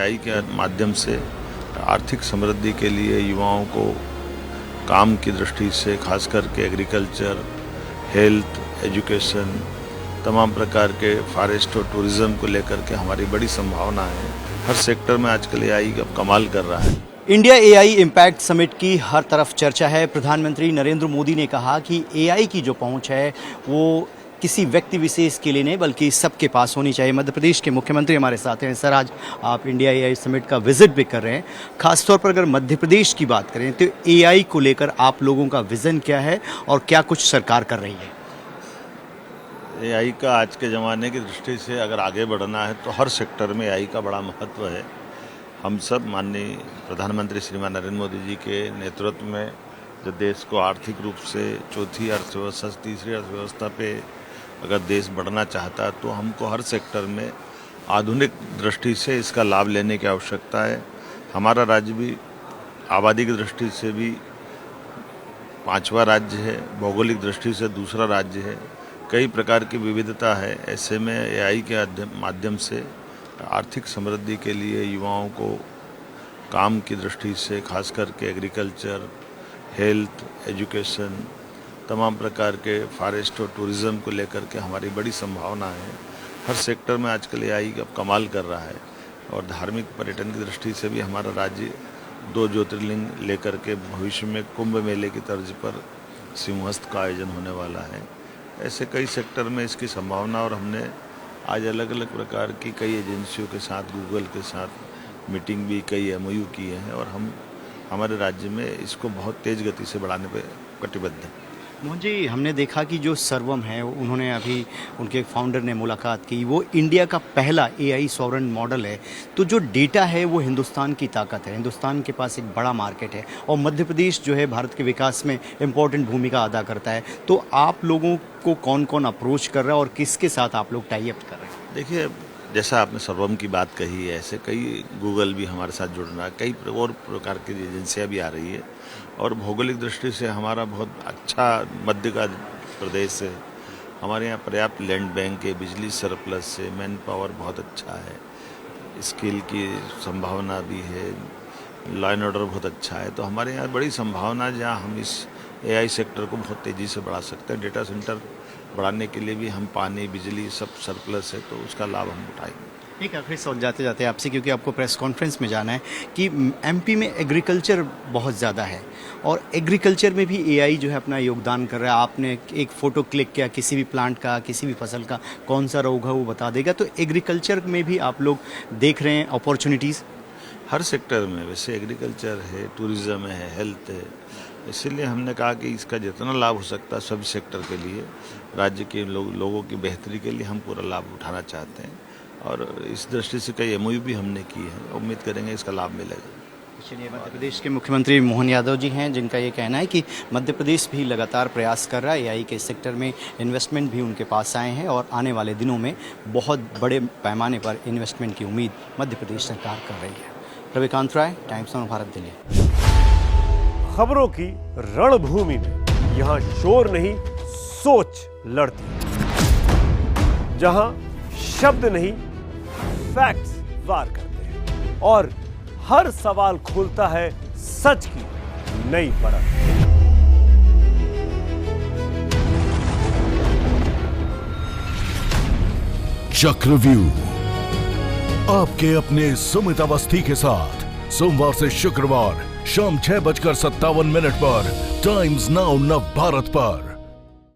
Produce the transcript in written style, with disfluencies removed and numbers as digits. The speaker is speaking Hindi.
एआई के माध्यम से आर्थिक समृद्धि के लिए युवाओं को काम की दृष्टि से खास करके एग्रीकल्चर, हेल्थ, एजुकेशन, तमाम प्रकार के फॉरेस्ट और टूरिज्म को लेकर के हमारी बड़ी संभावना है। हर सेक्टर में आजकल एआई अब कमाल कर रहा है। इंडिया एआई इम्पैक्ट समिट की हर तरफ चर्चा है। प्रधानमंत्री नरेंद्र मोदी ने कहा कि एआई की जो पहुंच है वो किसी व्यक्ति विशेष के लिए नहीं बल्कि सबके पास होनी चाहिए। मध्य प्रदेश के मुख्यमंत्री हमारे साथ हैं। सर, आज आप इंडिया एआई समिट का विजिट भी कर रहे हैं। खासतौर पर अगर मध्य प्रदेश की बात करें तो एआई को लेकर आप लोगों का विज़न क्या है और क्या कुछ सरकार कर रही है? एआई का आज के ज़माने की दृष्टि से अगर आगे बढ़ना है तो हर सेक्टर में एआई का बड़ा महत्व है। हम सब माननीय प्रधानमंत्री श्रीमान नरेंद्र मोदी जी के नेतृत्व में जो देश को आर्थिक रूप से चौथी अर्थव्यवस्था से तीसरी अर्थव्यवस्था पे अगर देश बढ़ना चाहता है तो हमको हर सेक्टर में आधुनिक दृष्टि से इसका लाभ लेने की आवश्यकता है। हमारा राज्य भी आबादी की दृष्टि से भी 5वां राज्य है, भौगोलिक दृष्टि से दूसरा राज्य है, कई प्रकार की विविधता है। ऐसे में एआई के माध्यम से आर्थिक समृद्धि के लिए युवाओं को काम की दृष्टि से खास करके एग्रीकल्चर, हेल्थ, एजुकेशन, तमाम प्रकार के फॉरेस्ट और टूरिज्म को लेकर के हमारी बड़ी संभावना है। हर सेक्टर में आजकल एआई अब कमाल कर रहा है। और धार्मिक पर्यटन की दृष्टि से भी हमारा राज्य 2 ज्योतिर्लिंग लेकर के भविष्य में कुंभ मेले की तर्ज पर सिंहस्थ का आयोजन होने वाला है। ऐसे कई सेक्टर में इसकी संभावना, और हमने आज अलग अलग प्रकार की कई एजेंसियों के साथ, गूगल के साथ मीटिंग भी, कई एमओयू किए हैं और हम हमारे राज्य में इसको बहुत तेज़ गति से बढ़ाने पर कटिबद्ध हैं। मोहन जी, हमने देखा कि जो सर्वम है उन्होंने अभी उनके फाउंडर ने मुलाकात की, वो इंडिया का पहला एआई सॉवरेन मॉडल है। तो जो डेटा है वो हिंदुस्तान की ताकत है, हिंदुस्तान के पास एक बड़ा मार्केट है और मध्य प्रदेश जो है भारत के विकास में इम्पोर्टेंट भूमिका अदा करता है। तो आप लोगों को कौन कौन अप्रोच कर रहा है और किसके साथ आप लोग टाई अप कर रहे हैं? देखिए, जैसा आपने सर्वम की बात कही है, ऐसे कई, गूगल भी हमारे साथ जुड़ रहा है, कई और प्रकार की एजेंसियाँ भी आ रही है। और भौगोलिक दृष्टि से हमारा बहुत अच्छा मध्य का प्रदेश है। हमारे यहाँ पर्याप्त लैंड बैंक है, बिजली सरप्लस है, मैन पावर बहुत अच्छा है, स्किल की संभावना भी है, लॉ एंड ऑर्डर बहुत अच्छा है। तो हमारे यहाँ बड़ी संभावना है जहाँ हम इस एआई सेक्टर को बहुत तेज़ी से बढ़ा सकते हैं। डेटा सेंटर बढ़ाने के लिए भी हम पानी, बिजली सब सरप्लस है, तो उसका लाभ हम उठाएंगे। एक आखिरी सवाल जाते जाते आपसे, क्योंकि आपको प्रेस कॉन्फ्रेंस में जाना है, कि एमपी में एग्रीकल्चर बहुत ज़्यादा है और एग्रीकल्चर में भी एआई जो है अपना योगदान कर रहा है। आपने एक फ़ोटो क्लिक किया किसी भी प्लांट का, किसी भी फसल का, कौन सा रोग है वो बता देगा। तो एग्रीकल्चर में भी आप लोग देख रहे हैं अपॉर्चुनिटीज़? हर सेक्टर में, वैसे एग्रीकल्चर है, टूरिज़्म है, हेल्थ है, इसीलिए हमने कहा कि इसका जितना लाभ हो सकता है सभी सेक्टर के लिए, राज्य के लोगों की बेहतरी के लिए हम पूरा लाभ उठाना चाहते हैं। और इस दृष्टि से कई एमओयू भी हमने की है, उम्मीद करेंगे इसका लाभ मिलेगा। चलिए, मध्य प्रदेश के मुख्यमंत्री मोहन यादव जी हैं, जिनका ये कहना है कि मध्य प्रदेश भी लगातार प्रयास कर रहा है। एआई के सेक्टर में इन्वेस्टमेंट भी उनके पास आए हैं और आने वाले दिनों में बहुत बड़े पैमाने पर इन्वेस्टमेंट की उम्मीद मध्य प्रदेश सरकार कर रही है। रविकांत राय, टाइम्स ऑफ भारत, दिल्ली। खबरों की रणभूमि में यहाँ शोर नहीं, सोच लड़ती है। जहां शब्द नहीं, फैक्ट्स वार करते हैं और हर सवाल खोलता है सच की नई परत। चक्रव्यूह, आपके अपने सुमित अवस्थी के साथ सोमवार से शुक्रवार शाम 6:57 पर टाइम्स नाउ नव भारत पर।